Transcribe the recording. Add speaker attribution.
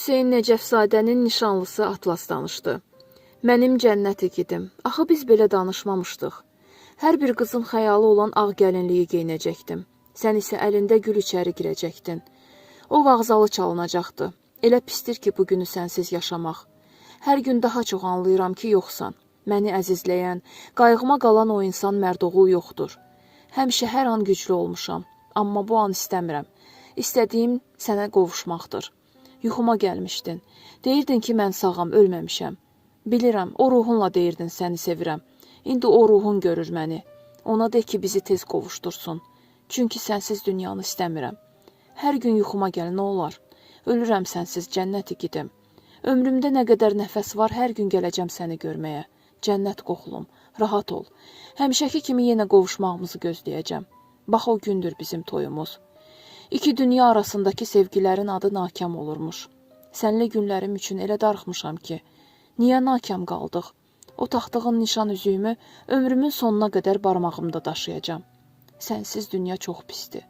Speaker 1: Hüseyn Nəcəfzadənin nişanlısı Atlas danışdı. Mənim cənnət igidim, axı biz belə danışmamışdıq. Hər bir qızın xəyalı olan ağ gəlinliyi geyinəcəkdim. Sən isə əlində gül içəri girəcəkdin. O vağzalı çalınacaqdı. Elə pisdir ki, bugünü sənsiz yaşamaq. Hər gün daha çox anlayıram ki, yoxsan. Məni əzizləyən, qayğıma qalan o insan Mərdoğul yoxdur. Həmişə hər an güclü olmuşam, amma bu an istəmirəm. İstədiyim sənə qovuşmaqdır. Yuxuma gəlmişdin. Deyirdin ki, mən sağam, ölməmişəm. Bilirəm, o ruhunla deyirdin səni sevirəm. İndi o ruhun görür məni. Ona de ki, bizi tez qovuştursun. Çünki sənsiz dünyanı istəmirəm. Hər gün yuxuma gəl, nə olar? Ölürəm sənsiz, cənnət igidim. Ömrümdə nə qədər nəfəs var, hər gün gələcəm səni görməyə. Cənnət qoxulum, rahat ol. Həmişəki kimi yenə qovuşmağımızı gözləyəcəm. Bax, o gündür bizim toyumuz. İki dünya arasındakı sevgilərin adı nakam olurmuş. Sənli günlərim üçün elə darıxmışam ki, niyə nakam qaldıq? O taxtığın nişan üzüyümü ömrümün sonuna qədər barmağımda daşıyacam. Sənsiz dünya çox pisdir.